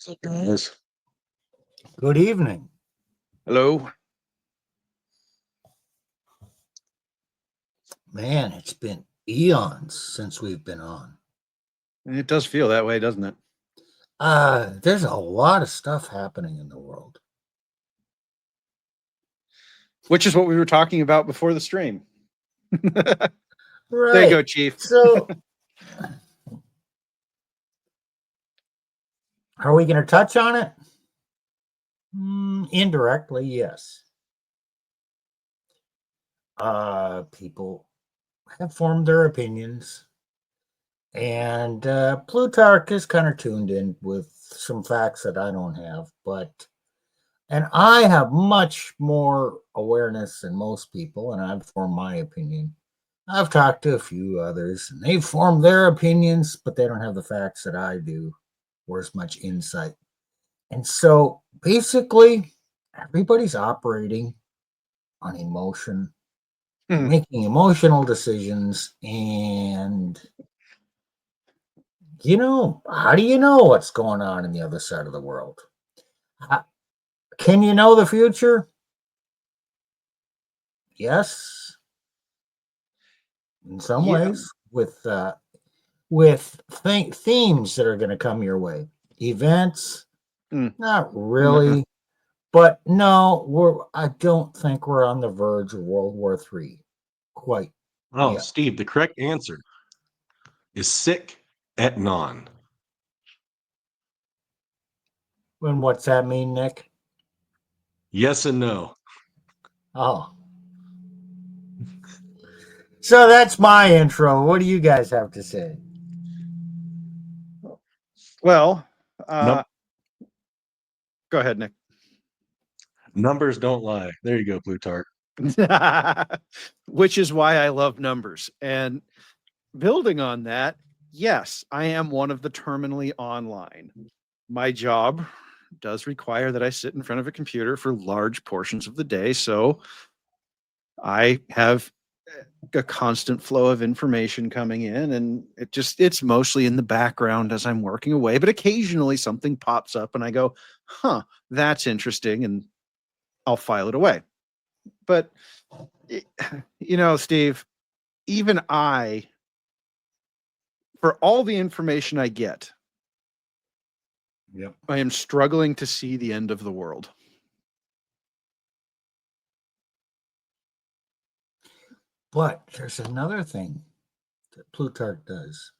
Hey guys. Good evening. Hello. Man, it's been eons since we've been on. It does feel that way, doesn't it? There's a lot of stuff happening in the world. Which is what we were talking about before the stream. Right. There you go, Chief. So, are we going to touch on it? Indirectly, yes. People have formed their opinions, and Plutarch is kind of tuned in with some facts that I don't have, and I have much more awareness than most people, and I've formed my opinion. I've talked to a few others, and they've formed their opinions, but they don't have the facts that I do or as much insight. And so basically, everybody's operating on emotion, making emotional decisions, and how do you know what's going on in the other side of the world? Can you know the future? Yes, in some ways, with themes that are going to come your way. Events, not really, but no, I don't think we're on the verge of World War III quite. Oh, yet. Steve, the correct answer is sic et non. And what's that mean, Nick? Yes and no. Oh. So that's my intro. What do you guys have to say? Well, go ahead, Nick. Numbers don't lie. There you go, Plutarch. Which is why I love numbers. And building on that, yes, I am one of the terminally online. My job does require that I sit in front of a computer for large portions of the day. So I have a constant flow of information coming in, and it's mostly in the background as I'm working away, but occasionally something pops up and I go, that's interesting, and I'll file it away. But Steve, even I, for all the information I get, I am struggling to see the end of the world. But there's another thing that Plutarch does.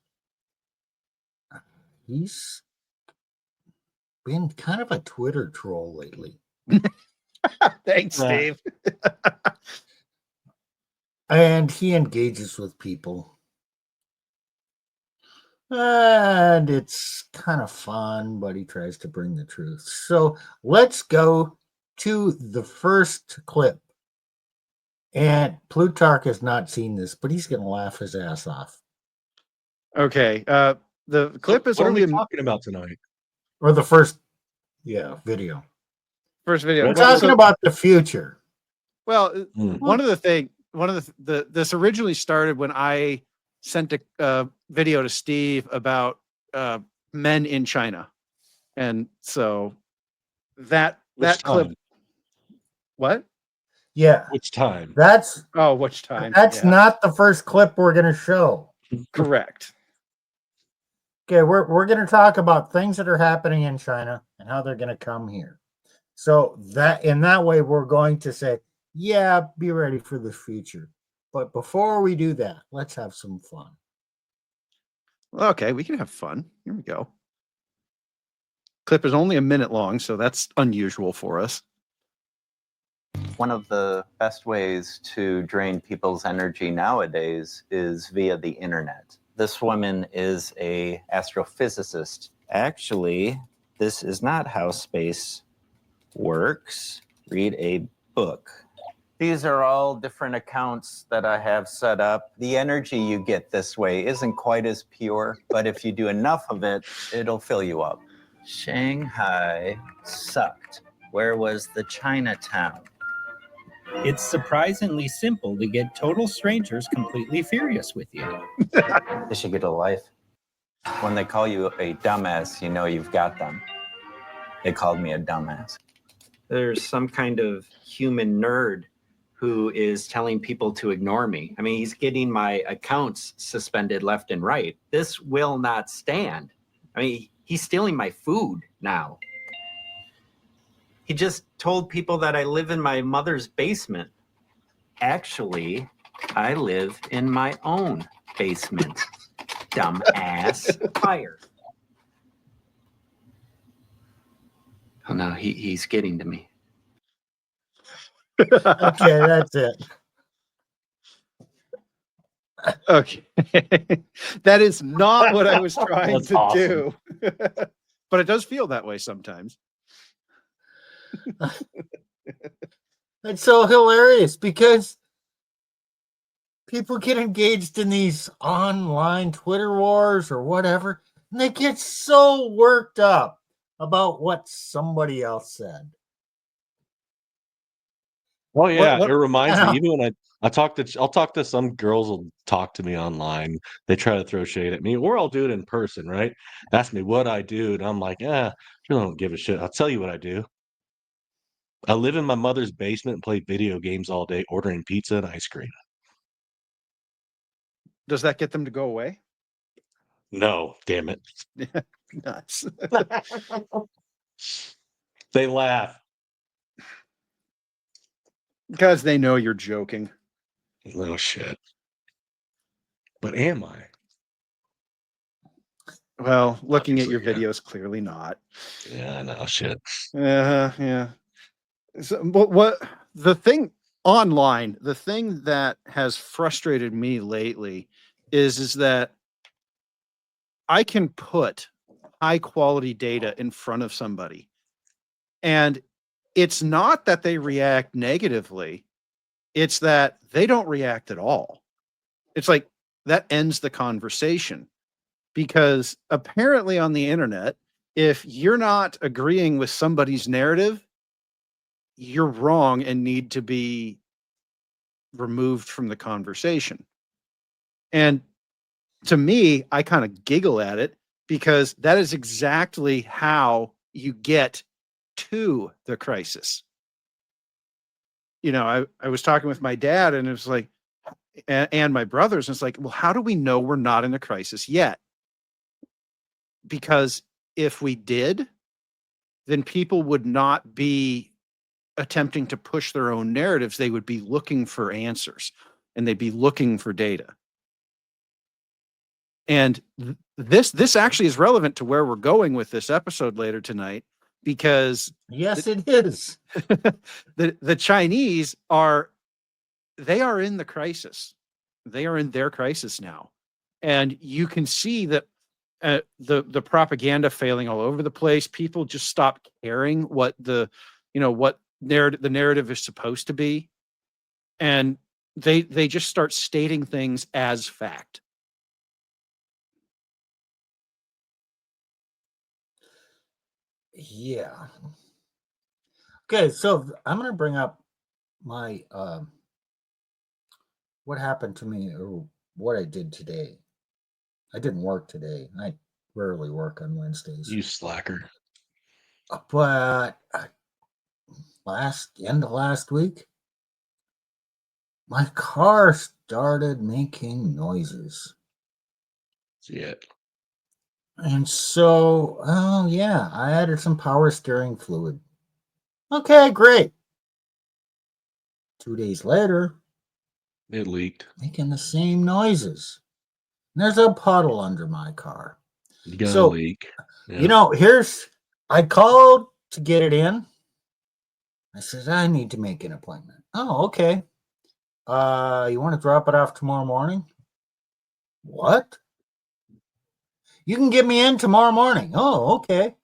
He's been kind of a Twitter troll lately. Thanks, Steve. And he engages with people. And it's kind of fun, but he tries to bring the truth. So let's go to the first clip. And Plutarch has not seen this, but he's going to laugh his ass off. Okay. The clip is what only are we talking about tonight? Or the first, video. First video. We're talking about the future. Well, this originally started when I sent a video to Steve about men in China, and so that clip. What? Yeah. Which time? Which time? That's not the first clip we're going to show. Correct. Okay, we're going to talk about things that are happening in China and how they're going to come here. So that in that way, we're going to say, yeah, be ready for the future. But before we do that, let's have some fun. Okay, we can have fun. Here we go. Clip is only a minute long, so that's unusual for us. One of the best ways to drain people's energy nowadays is via the internet. This woman is an astrophysicist. Actually, this is not how space works. Read a book. These are all different accounts that I have set up. The energy you get this way isn't quite as pure, but if you do enough of it, it'll fill you up. Shanghai sucked. Where was the Chinatown? It's surprisingly simple to get total strangers completely furious with you. They should get a life. When they call you a dumbass, you know you've got them. They called me a dumbass. There's some kind of human nerd who is telling people to ignore me. I mean, he's getting my accounts suspended left and right. This will not stand. I mean, he's stealing my food now. He just told people that I live in my mother's basement. Actually, I live in my own basement. Dumbass. Fire. Oh no, he's getting to me. Okay, that's it. Okay. That is not what I was trying That's to awesome. do. But it does feel that way sometimes. It's so hilarious because people get engaged in these online Twitter wars or whatever, and they get so worked up about what somebody else said. Oh yeah, what- it reminds I me. know. Even when I'll talk to some girls will talk to me online. They try to throw shade at me, or I'll do it in person, right? Ask me what I do, and I'm like, I really don't give a shit. I'll tell you what I do. I live in my mother's basement and play video games all day, ordering pizza and ice cream. Does that get them to go away? No, damn it. Nuts. They laugh. Because they know you're joking. No shit. But am I? Well, looking at your Obviously, yeah. videos, clearly not. Yeah, I know shit. Yeah. So, but what the thing online, the thing that has frustrated me lately is that I can put high quality data in front of somebody, and it's not that they react negatively, it's that they don't react at all. It's like that ends the conversation, because apparently on the internet, if you're not agreeing with somebody's narrative, you're wrong and need to be removed from the conversation. And to me, I kind of giggle at it, because that is exactly how you get to the crisis. I was talking with my dad, and it was like, and my brothers, and it's like, well, how do we know we're not in a crisis yet? Because if we did, then people would not be attempting to push their own narratives. They would be looking for answers, and they'd be looking for data. And this actually is relevant to where we're going with this episode later tonight, because Yes, it is. the Chinese are in the crisis. They are in their crisis now, and you can see that the propaganda failing all over the place. People just stop caring what the narrative is supposed to be, and they just start stating things as fact. Yeah. Okay, so I'm going to bring up my what happened to me or what I did today. I didn't work today. I rarely work on Wednesdays. You slacker. But end of last week, my car started making noises. See it. And so, oh yeah, I added some power steering fluid. Okay, great. 2 days later, It leaked. making the same noises. There's a puddle under my car. You got a So, leak. Yeah. I called to get it in. I said, I need to make an appointment. Oh, okay. You want to drop it off tomorrow morning? What? You can get me in tomorrow morning. Oh, okay.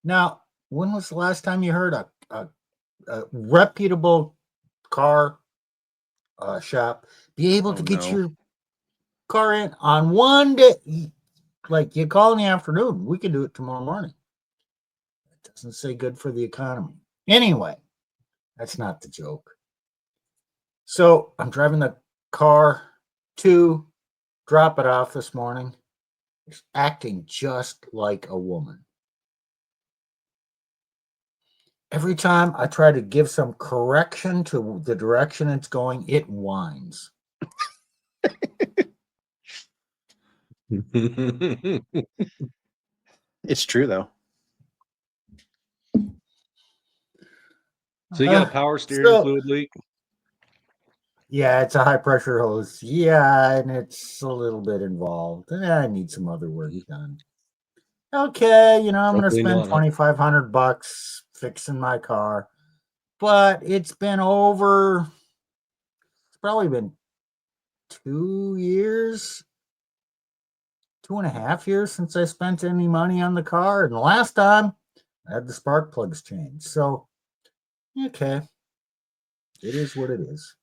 Now, when was the last time you heard a reputable car shop be able to get your car in on one day? Like, you call in the afternoon, we can do it tomorrow morning. It doesn't say good for the economy. Anyway, that's not the joke. So I'm driving the car to drop it off this morning. It's acting just like a woman. every time I try to give some correction to the direction it's going, it whines. It's true though. So you got a power steering So, fluid leak? yeah, it's a high pressure hose. Yeah, and it's a little bit involved. And I need some other work done. Okay, I'm going to Hopefully spend not. $2,500 fixing my car. But it's probably been 2 years, 2.5 years since I spent any money on the car. And the last time I had the spark plugs changed. So, okay, it is what it is.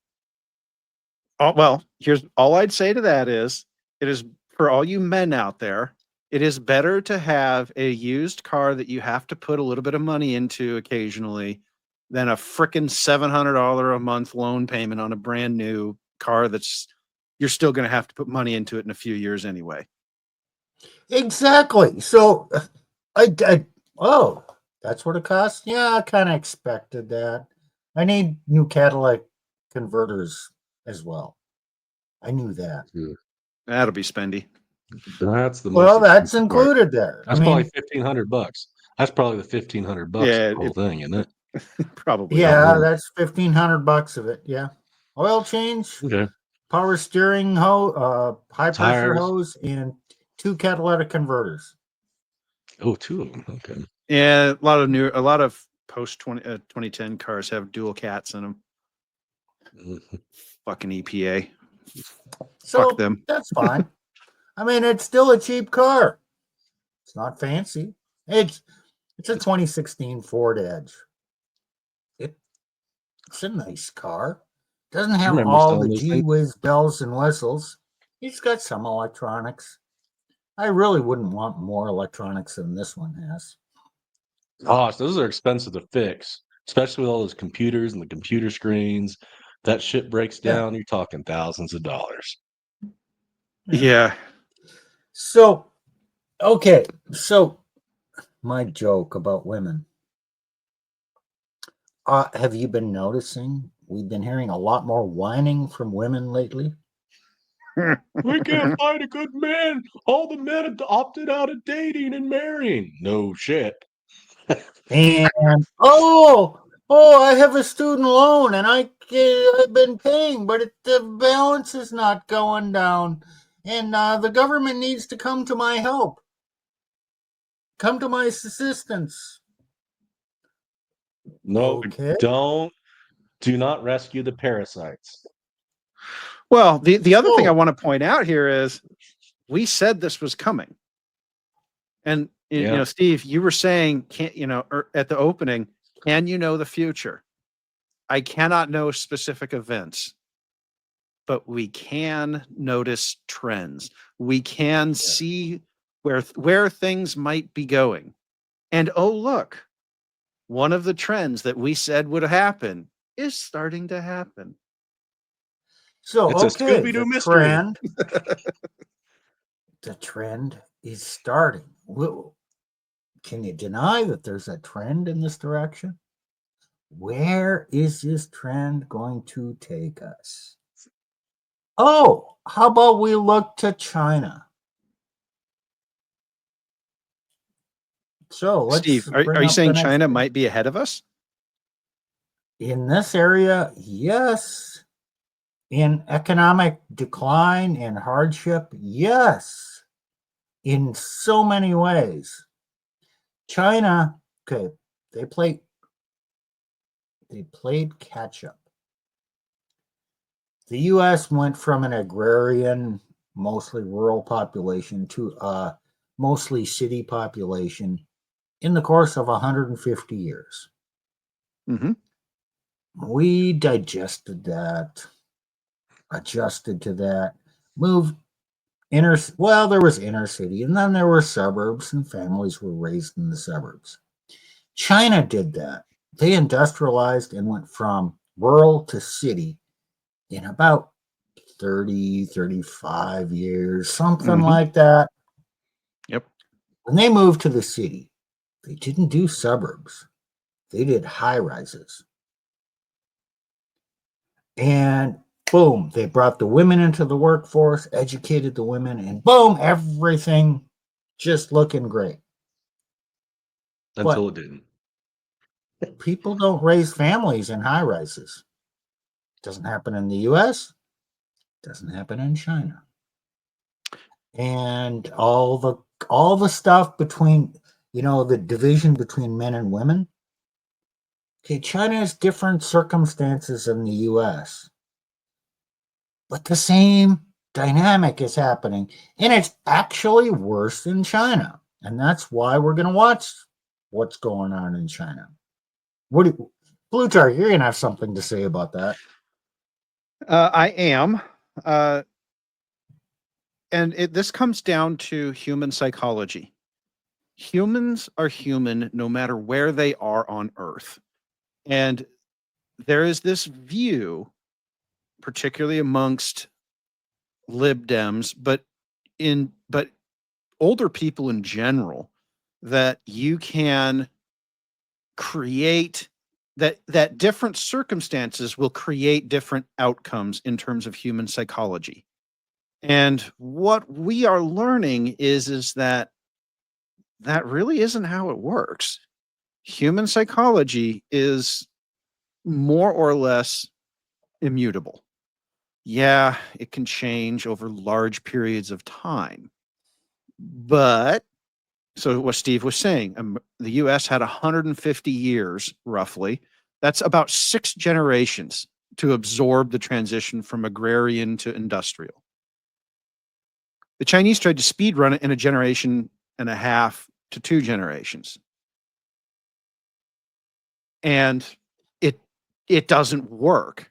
Oh, well, here's all I'd say to that is it is for all you men out there, it is better to have a used car that you have to put a little bit of money into occasionally than a frickin' $700 a month loan payment on a brand new car that's you're still going to have to put money into it in a few years anyway. Exactly. So, oh, that's what it costs? Yeah, I kind of expected that. I need new catalytic converters as well. I knew that. That'll be spendy. That's the most Well, that's expensive part. included there. That's probably $1,500. That's probably the $1,500 Yeah, of the whole thing, isn't it? Probably. yeah, that's $1,500 of it. Yeah, oil change, Okay. power steering hose, high pressure Tires. hose, and 2 catalytic converters. Oh, 2 of them. Okay. Yeah, a lot of post 2010 cars have dual cats in them. Mhm. Fucking EPA. So Fuck them. that's fine. I mean, it's still a cheap car. It's not fancy. It's a 2016 Ford Edge. It's a nice car. Doesn't have remember all selling the those gee things. whiz bells and whistles. It's got some electronics. I really wouldn't want more electronics than this one has. Gosh, those are expensive to fix, especially with all those computers and the computer screens. That shit breaks Yeah. down, you're talking thousands of dollars. Yeah. So, okay. So, my joke about women. Have you been noticing? We've been hearing a lot more whining from women lately. We can't find a good man. All the men have opted out of dating and marrying. No shit. And I have a student loan and I've been paying, but the balance is not going down, and the government needs to come to my help, come to my assistance. No, Okay. do not rescue the parasites. Well, the other thing I So, want to point out here is we said this was coming. And Yeah. Steve, you were saying at the opening, can you know the future? I cannot know specific events, but we can notice trends. We can see where things might be going. And oh, look, one of the trends that we said would happen is starting to happen. So It's a okay, Scooby-Doo mystery. The trend is starting. Can you deny that there's a trend in this direction? Where is this trend going to take us? Oh, how about we look to China? So let's Steve, are bring you up the saying next China thing. might be ahead of us? In this area, yes. In economic decline and hardship, yes. In so many ways. China, okay, they played catch up. The US went from an agrarian, mostly rural population to a mostly city population in the course of 150 years. Mm-hmm. We digested that, adjusted to that, moved there was inner city, and then there were suburbs, and families were raised in the suburbs. China did that. They industrialized and went from rural to city in about 30, 35 years, something like that. Yep. When they moved to the city, they didn't do suburbs. They did high rises. And boom, they brought the women into the workforce, educated the women, and boom, everything just looking great. Until it didn't. People don't raise families in high rises. Doesn't happen in the US, doesn't happen in China. And all the stuff between, the division between men and women. Okay, China has different circumstances than the US, but the same dynamic is happening, and it's actually worse in China. And that's why we're going to watch what's going on in China. Plutarch, you're going to have something to say about that. I am. And this comes down to human psychology. Humans are human no matter where they are on Earth. And there is this view, particularly amongst lib dems, but older people in general, that you can create that different circumstances will create different outcomes in terms of human psychology. And what we are learning is that really isn't how it works. Human psychology is more or less immutable. Yeah, it can change over large periods of time. But, so what Steve was saying, the US had 150 years, roughly. That's about 6 generations to absorb the transition from agrarian to industrial. The Chinese tried to speed run it in a generation and a half to 2 generations. And it doesn't work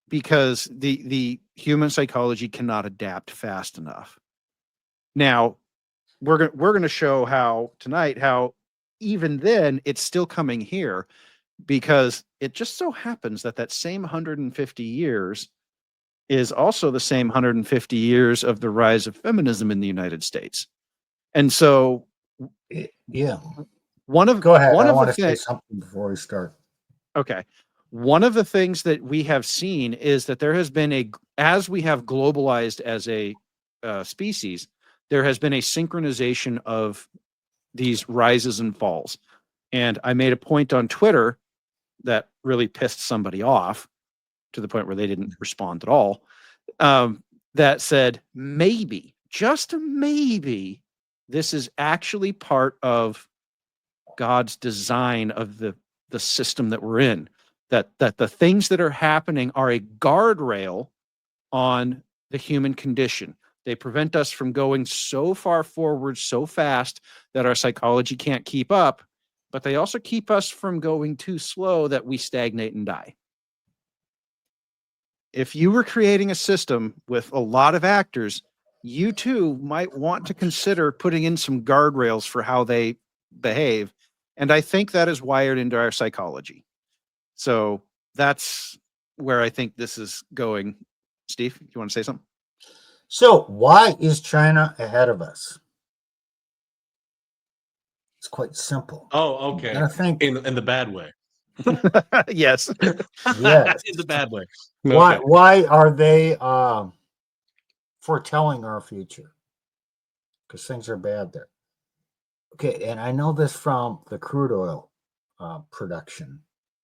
because the human psychology cannot adapt fast enough. Now, we're going to show how even then it's still coming here, because it just so happens that same 150 years is also the same 150 years of the rise of feminism in the United States. And so, yeah, go ahead. I want to say something before we start. Okay. One of the things that we have seen is that there has been as we have globalized as a species, there has been a synchronization of these rises and falls. And I made a point on Twitter that really pissed somebody off to the point where they didn't respond at all. That said, maybe, just maybe, this is actually part of God's design of the system that we're in. That the things that are happening are a guardrail on the human condition. They prevent us from going so far forward so fast that our psychology can't keep up, but they also keep us from going too slow that we stagnate and die. If you were creating a system with a lot of actors, you too might want to consider putting in some guardrails for how they behave. And I think that is wired into our psychology. So that's where I think this is going. Steve, you want to say something? So why is China ahead of us? It's quite simple. Oh, okay. I think in the bad way. Yes. Yes. In the bad way. Why? Okay. Why are they foretelling our future? Because things are bad there. Okay, and I know this from the crude oil production,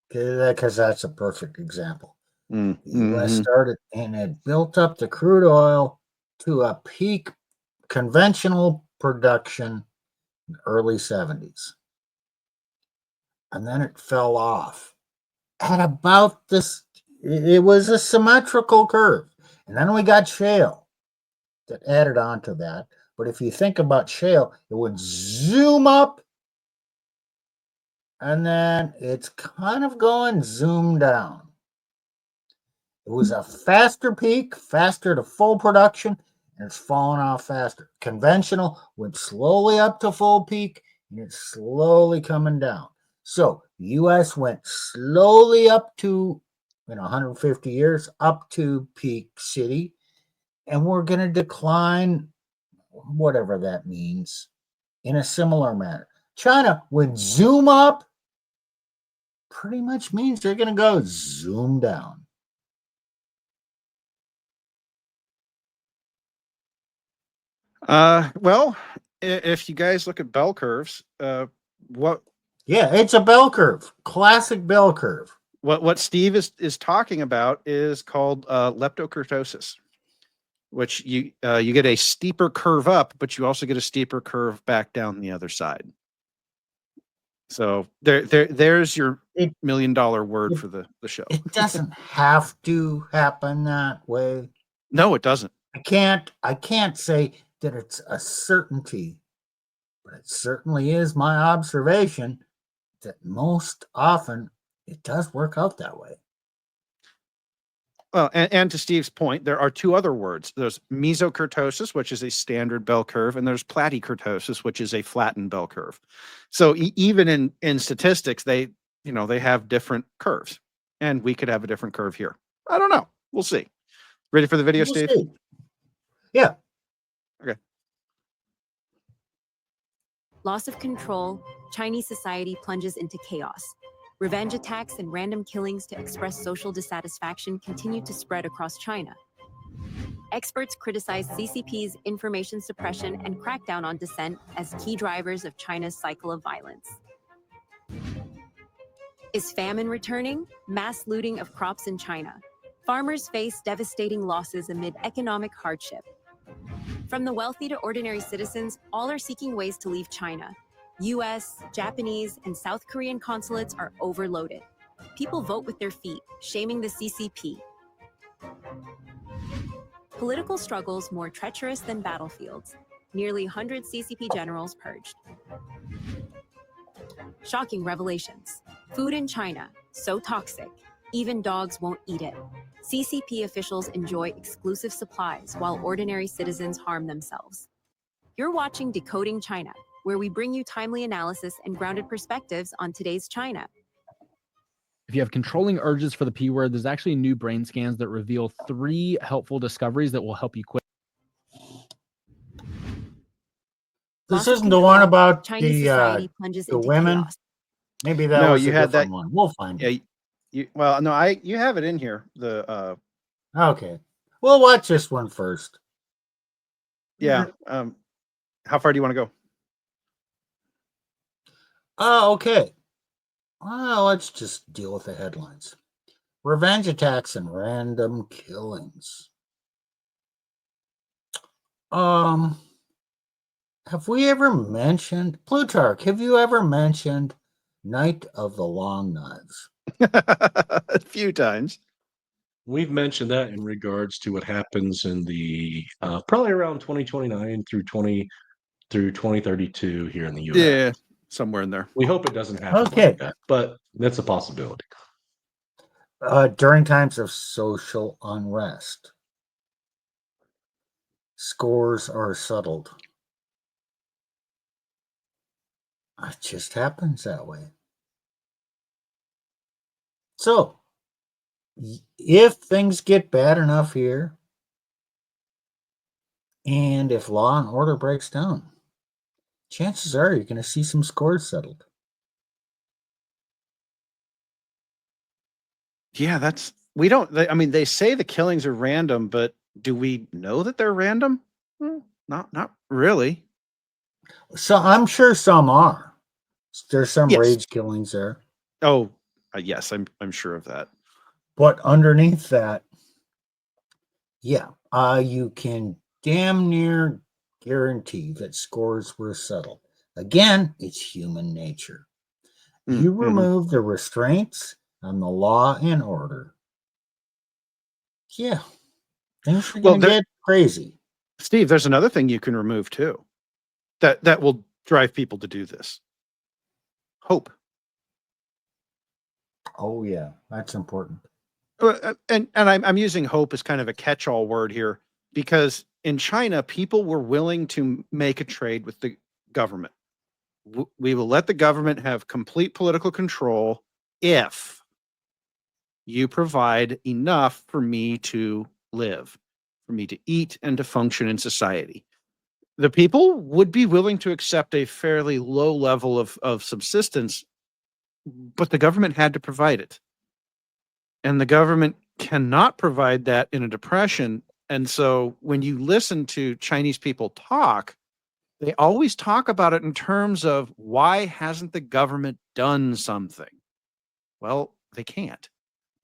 because that's a perfect example. The U.S. started and it built up the crude oil to a peak conventional production in the early 70s. And then it fell off at about this. It was a symmetrical curve. And then we got shale that added on to that. But if you think about shale, it would zoom up and then it's kind of going zoom down. It was a faster peak, faster to full production, and it's falling off faster. Conventional went slowly up to full peak, and it's slowly coming down. So U.S. went slowly up to, 150 years, up to peak city, and we're going to decline, whatever that means, in a similar manner. China would zoom up pretty much means they're going to go zoom down. Well, if you guys look at bell curves, what Yeah, it's a bell curve, classic bell curve. what Steve is talking about is called leptokurtosis, which you get a steeper curve up, but you also get a steeper curve back down the other side. So there's your It- $1 million word it- for the show. It doesn't have to happen that way. No, it doesn't. I can't say that it's a certainty, but it certainly is my observation that most often it does work out that way. Well, and to Steve's point, there are two other words. There's mesokurtosis, which is a standard bell curve, and there's platykurtosis, which is a flattened bell curve. So even in statistics, they have different curves, and we could have a different curve here. I don't know. We'll see. Ready for the video, We'll Steve? see. Yeah. Okay. Loss of control, Chinese society plunges into chaos. Revenge attacks and random killings to express social dissatisfaction continue to spread across China. Experts criticize CCP's information suppression and crackdown on dissent as key drivers of China's cycle of violence. Is famine returning? Mass looting of crops in China. Farmers face devastating losses amid economic hardship. From the wealthy to ordinary citizens, all are seeking ways to leave China. US, Japanese, and South Korean consulates are overloaded. People vote with their feet, shaming the CCP. Political struggles more treacherous than battlefields. Nearly 100 CCP generals purged. Shocking revelations. Food in China, so toxic, even dogs won't eat it. CCP officials enjoy exclusive supplies while ordinary citizens harm themselves. You're watching Decoding China, where we bring you timely analysis and grounded perspectives on today's China. If you have controlling urges for the P word, there's actually new brain scans that reveal 3 helpful discoveries that will help you quit. This Loss of isn't the one control, about Chinese society plunges the into women. chaos. Maybe that No, was you a had different that- one. We'll find it. Yeah. You have it in here. The Okay. We'll watch this one first. yeah. How far do you want to go? Oh, okay. Well, let's just deal with the headlines. Revenge attacks and random killings. Have we ever mentioned Plutarch? Have you ever mentioned Night of the Long Knives? A few times. We've mentioned that in regards to what happens in the probably around 2029 through 2032 here in the U.S. Yeah, somewhere in there. We hope it doesn't happen Okay. like that, but that's a possibility. During times of social unrest, scores are settled. It just happens that way. So, if things get bad enough here, and if law and order breaks down, chances are you're going to see some scores settled. Yeah, they say the killings are random, but do we know that they're random? Well, not really. So I'm sure some are. There's some Yes. rage killings there. Oh, yes, I'm sure of that. But underneath that, yeah, you can damn near guarantee that scores were settled. Again, it's human nature. You Mhm. remove the restraints on the law and order. Yeah, things are Well, going to get crazy. Steve, there's another thing you can remove too. That will drive people to do this. Hope. Oh yeah, that's important. And I'm using hope as kind of a catch-all word here because in China, people were willing to make a trade with the government. We will let the government have complete political control if you provide enough for me to live, for me to eat and to function in society. The people would be willing to accept a fairly low level of subsistence but the government had to provide it. And the government cannot provide that in a depression. And so when you listen to Chinese people talk, they always talk about it in terms of why hasn't the government done something? Well, they can't.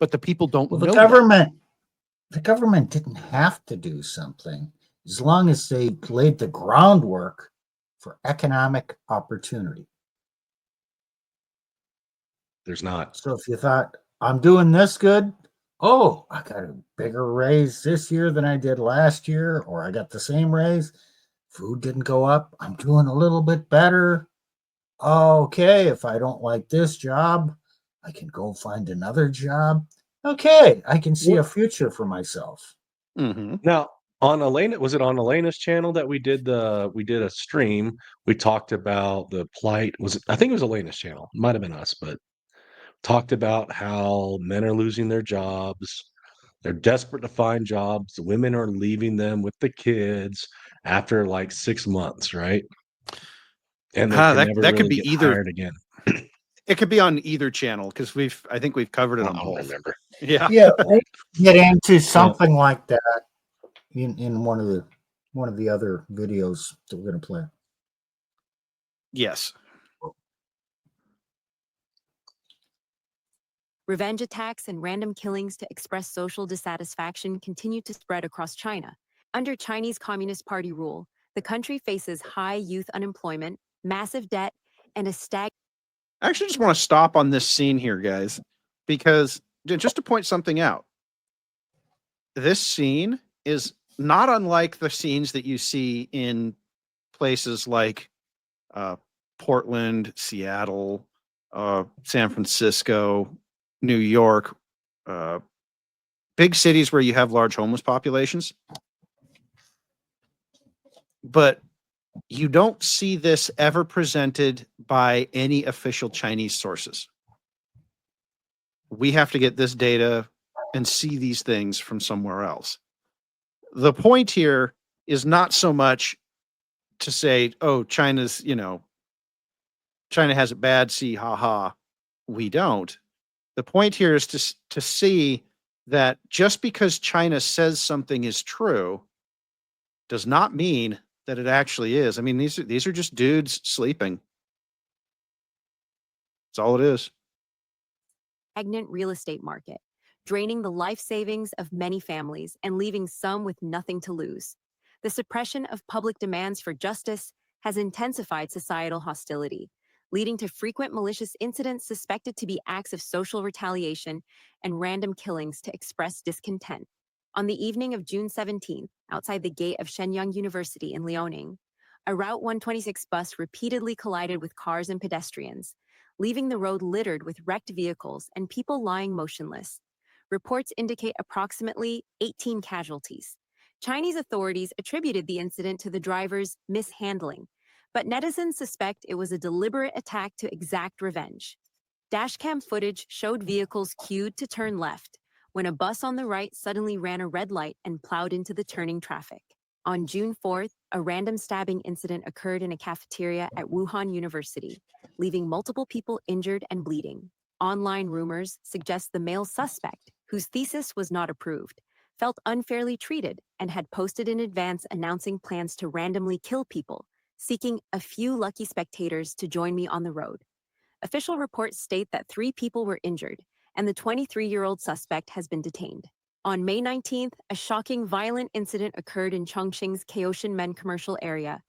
But the people don't Well, know that. the government didn't have to do something as long as they laid the groundwork for economic opportunity. There's not. So if you thought, I'm doing this good, oh, I got a bigger raise this year than I did last year, or I got the same raise, food didn't go up, I'm doing a little bit better. Okay, if I don't like this job, I can go find another job. Okay, I can see a future for myself. Mhm. Now, on Elena, was it on Elena's channel that we did a stream? We talked about the plight. I think it was Elena's channel. Might have been us, but talked about how men are losing their jobs. They're desperate to find jobs. The women are leaving them with the kids after like 6 months, right? And they can never That could really be get either. hired again. It could be on either channel because I think we've covered it I on don't both. remember. Yeah. Yeah, we'll get into something like that in one of the other videos that we're going to play. Yes. Revenge attacks and random killings to express social dissatisfaction continue to spread across China. Under Chinese Communist Party rule, the country faces high youth unemployment, massive debt, and a I actually just want to stop on this scene here, guys, because just to point something out, this scene is not unlike the scenes that you see in places like Portland, Seattle, San Francisco, New York, big cities where you have large homeless populations. But you don't see this ever presented by any official Chinese sources. We have to get this data and see these things from somewhere else. The point here is not so much to say, oh, China has it bad, see, haha. We don't. The point here is to see that just because China says something is true does not mean that it actually is. I mean, these are just dudes sleeping. That's all it is. stagnant real estate market, draining the life savings of many families and leaving some with nothing to lose. The suppression of public demands for justice has intensified societal hostility, leading to frequent malicious incidents suspected to be acts of social retaliation and random killings to express discontent. On the evening of June 17th, outside the gate of Shenyang University in Liaoning, a Route 126 bus repeatedly collided with cars and pedestrians, leaving the road littered with wrecked vehicles and people lying motionless. Reports indicate approximately 18 casualties. Chinese authorities attributed the incident to the driver's mishandling, but netizens suspect it was a deliberate attack to exact revenge. Dashcam footage showed vehicles queued to turn left when a bus on the right suddenly ran a red light and plowed into the turning traffic. On June 4th, a random stabbing incident occurred in a cafeteria at Wuhan University, leaving multiple people injured and bleeding. Online rumors suggest the male suspect, whose thesis was not approved, felt unfairly treated and had posted in advance announcing plans to randomly kill people, seeking a few lucky spectators to join me on the road. Official reports state that 3 people were injured, and the 23-year-old suspect has been detained. On May 19th, a shocking violent incident occurred in Chongqing's Kaohsiung Men commercial area.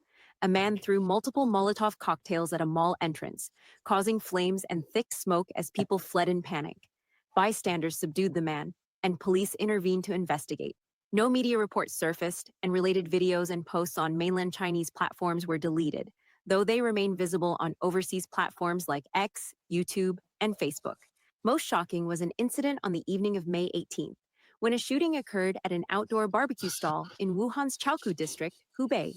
A man threw multiple Molotov cocktails at a mall entrance, causing flames and thick smoke as people fled in panic. Bystanders subdued the man, and police intervened to investigate. No media reports surfaced, and related videos and posts on mainland Chinese platforms were deleted, though they remain visible on overseas platforms like X, YouTube, and Facebook. Most shocking was an incident on the evening of May 18th, when a shooting occurred at an outdoor barbecue stall in Wuhan's Chaoku district, Hubei.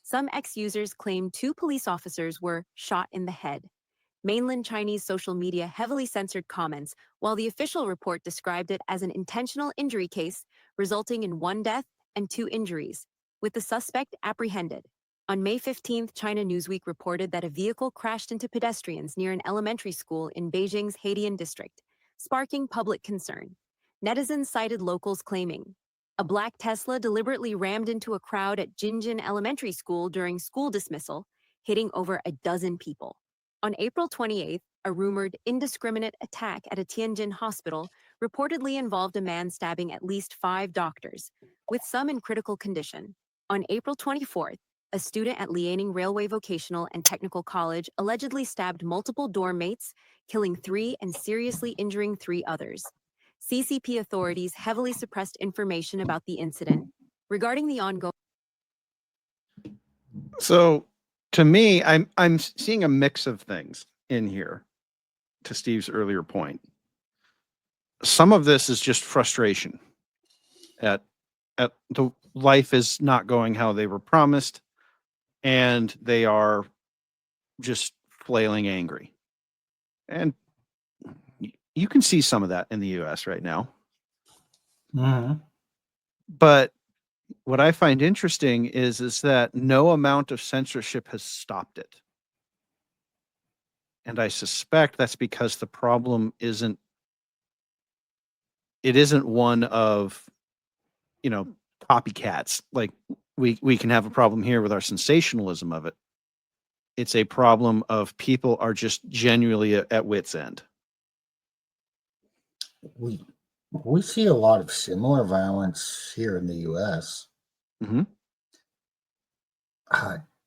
Some ex-users claim 2 police officers were shot in the head. Mainland Chinese social media heavily censored comments, while the official report described it as an intentional injury case, resulting in 1 death and 2 injuries, with the suspect apprehended. On May 15th, China Newsweek reported that a vehicle crashed into pedestrians near an elementary school in Beijing's Haidian district, sparking public concern. Netizens cited locals claiming a black Tesla deliberately rammed into a crowd at Jinjin Elementary School during school dismissal, hitting over a dozen people. On April 28th, a rumored indiscriminate attack at a Tianjin hospital reportedly involved a man stabbing at least 5 doctors, with some in critical condition. On April 24th, a student at Liaoning Railway Vocational and Technical College allegedly stabbed multiple dorm mates, killing 3 and seriously injuring 3 others. CCP authorities heavily suppressed information about the incident. Regarding the ongoing... So to me, I'm seeing a mix of things in here, to Steve's earlier point. Some of this is just frustration at the life is not going how they were promised, and they are just flailing angry. And you can see some of that in the US right now. Mm-hmm. But what I find interesting is that no amount of censorship has stopped it. And I suspect that's because the problem isn't one of, copycats. Like we can have a problem here with our sensationalism of it. It's a problem of people are just genuinely at wit's end. We see a lot of similar violence here in the U.S. Mm-hmm.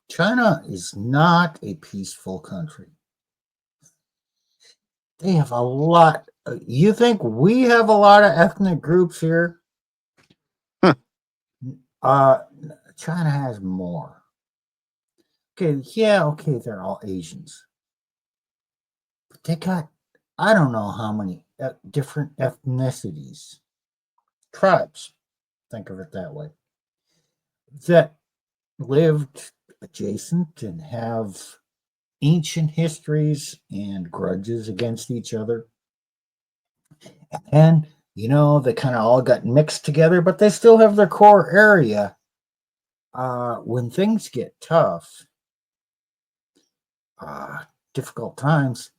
China is not a peaceful country. They have a lot. You think we have a lot of ethnic groups here? China has more. Okay, they're all Asians. But they got, I don't know how many different ethnicities, tribes, think of it that way, that lived adjacent and have ancient histories and grudges against each other. And, they kind of all got mixed together, but they still have their core area. When things get tough, difficult times,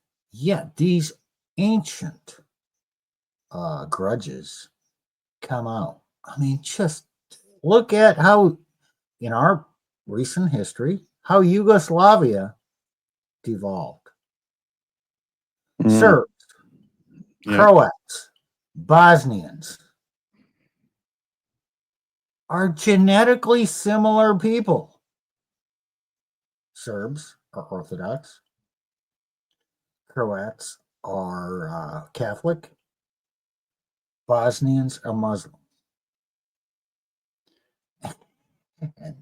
these ancient grudges come out. I mean, just look at how, in our recent history, how Yugoslavia devolved. Serbs, Croats, Bosnians are genetically similar people. Serbs are Orthodox. Croats are Catholic. Bosnians are Muslim. And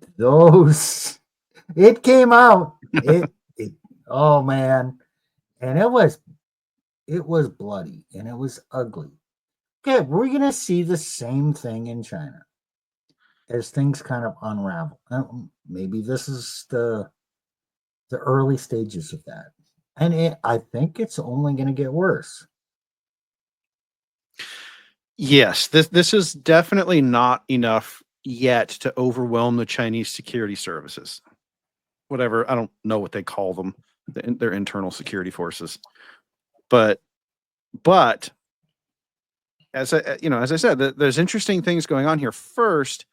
it came out. Oh man, and it was bloody and it was ugly. Okay, we're gonna see the same thing in China as things kind of unravel. Maybe this is the early stages of that, and I think it's only going to get worse. Yes, this is definitely not enough yet to overwhelm the Chinese security services. Whatever, I don't know what they call them, their internal security forces. But as I said, there's interesting things going on here. First,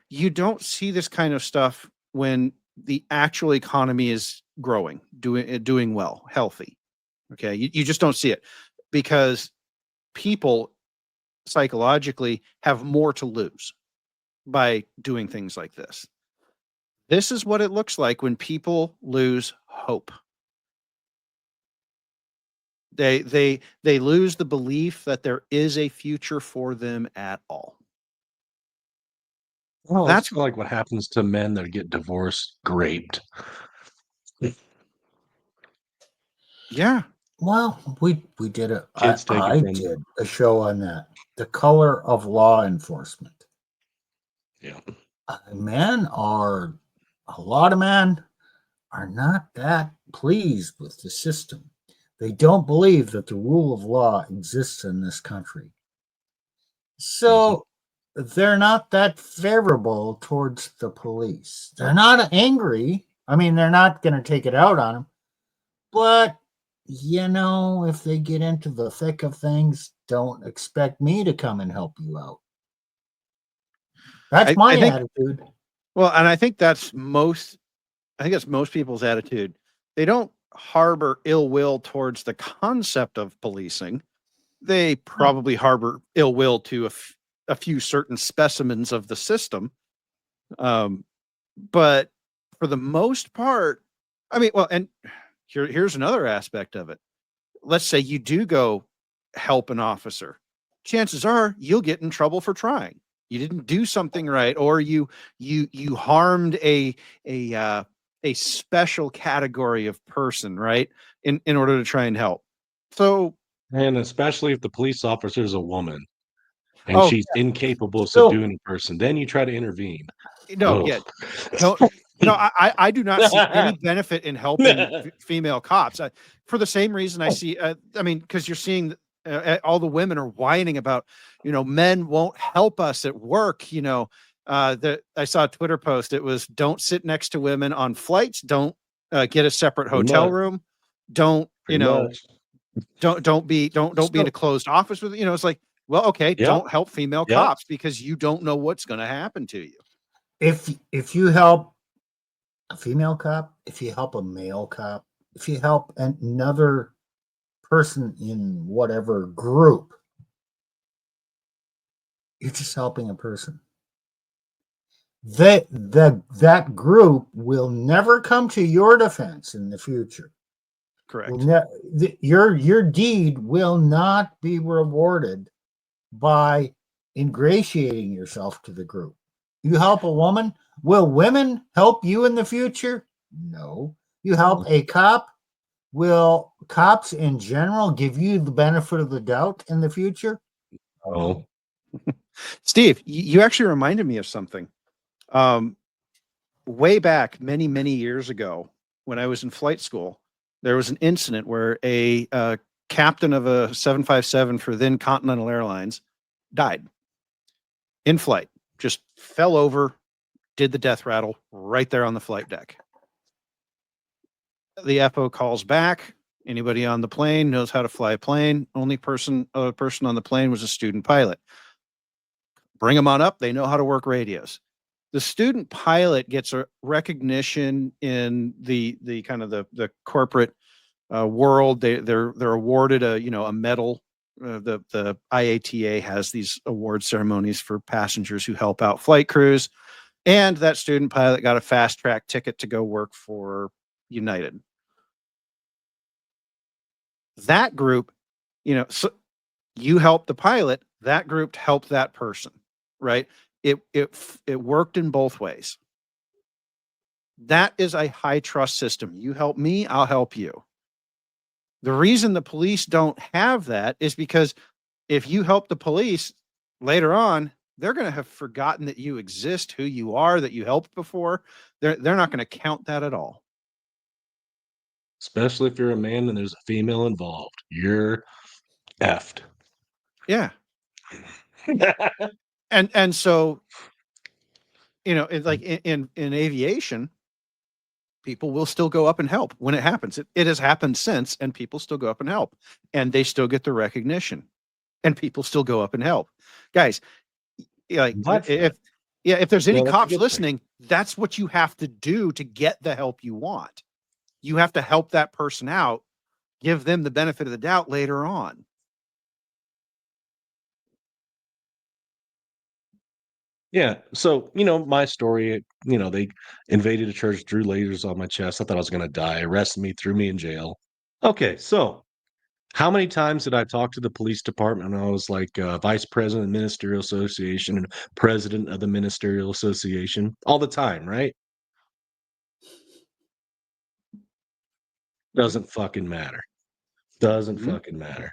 you don't see this kind of stuff when the actual economy is growing, doing well, healthy. Okay, you just don't see it because people psychologically have more to lose by doing things like this. This is what it looks like when people lose hope. They lose the belief that there is a future for them at all. Well, that's like what happens to men that get divorced, raped. Yeah. Well, we did I did a show on that. The color of law enforcement. Yeah. A lot of men are not that pleased with the system. They don't believe that the rule of law exists in this country. So they're not that favorable towards the police. They're not angry. I mean, they're not going to take it out on them. But, if they get into the thick of things, don't expect me to come and help you out. That's my I think, attitude. well, and I think that's most people's attitude. They don't harbor ill will towards the concept of policing. They probably harbor ill will to a few certain specimens of the system. But for the most part, I mean, well, and here's another aspect of it. Let's say you do go help an officer. Chances are you'll get in trouble for trying. You didn't do something right, or you harmed a special category of person, right? In order to try and help. So, And especially if the police officer is a woman and oh, she's incapable of So- subduing a person, then you try to intervene. no, Oh. yeah, don't. No, I do not see any benefit in helping female cops. For the same reason I see, I mean, because you're seeing all the women are whining about, men won't help us at work. I saw a Twitter post. It was, don't sit next to women on flights. Don't get a separate Pretty hotel much. room. Don't, Pretty much. don't be in a closed office with, it's like, well, okay, Yep. don't help female Yep. cops because you don't know what's going to happen to you. If you help a female cop, if you help a male cop, if you help another person in whatever group, you're just helping a person. That group will never come to your defense in the future. Correct. Your deed will not be rewarded by ingratiating yourself to the group. You help a woman, will women help you in the future? No. You help a cop, will cops in general give you the benefit of the doubt in the future? Oh. Steve, you actually reminded me of something. Way back many years ago, when I was in flight school, there was an incident where a captain of a 757 for then Continental Airlines died in flight. Just fell over, did the death rattle right there on the flight deck. The FO calls back. Anybody on the plane knows how to fly a plane. Only person on the plane was a student pilot. Bring them on up. They know how to work radios. The student pilot gets a recognition in the kind of the corporate world. They're awarded a medal. The IATA has these award ceremonies for passengers who help out flight crews, and that student pilot got a fast track ticket to go work for United. That group, so you help the pilot. That group helped that person, right? It worked in both ways. That is a high trust system. You help me, I'll help you. The reason the police don't have that is because if you help the police later on, they're going to have forgotten that you exist, who you are, that you helped before. They're not going to count that at all. Especially if you're a man and there's a female involved. You're effed. Yeah. And so, it's like in aviation, people will still go up and help when it happens. It has happened since, and people still go up and help, and they still get the recognition, and people still go up and help. Guys, like if there's any that's a cops good thing. listening, that's what you have to do to get the help you want. You have to help that person out, give them the benefit of the doubt later on. Yeah. So, my story, they invaded a church, drew lasers on my chest. I thought I was going to die, arrested me, threw me in jail. Okay. So, how many times did I talk to the police department when I was like vice president of the Ministerial Association and president of the Ministerial Association? All the time, right? Doesn't fucking matter. Doesn't Mhm. fucking matter.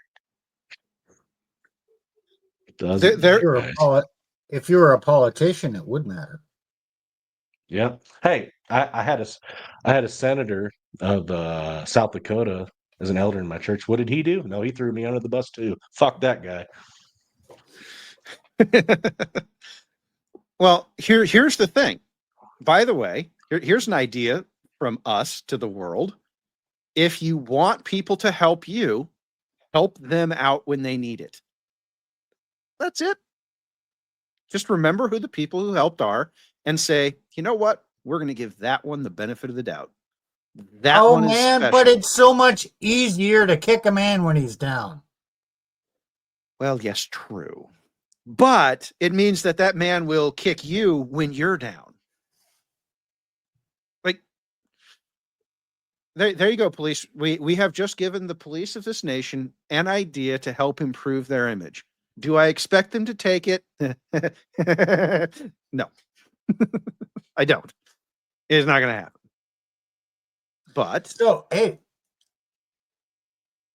Doesn't There- matter, guys. If you were a politician, it would matter. Yeah. Hey, I had a senator of South Dakota as an elder in my church. What did he do? No, he threw me under the bus too. Fuck that guy. Well, here's the thing. By the way, here's an idea from us to the world. If you want people to help you, help them out when they need it. That's it. Just remember who the people who helped are and say, you know what? We're going to give that one the benefit of the doubt. That Oh one is man, special. but it's so much easier to kick a man when he's down. Well, yes, true. But it means that that man will kick you when you're down. Like, there you go, police. We have just given the police of this nation an idea to help improve their image. Do I expect them to take it? No, I don't. It's not going to happen. But So, hey,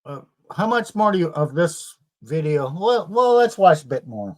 how much more do you of this video? Well, let's watch a bit more.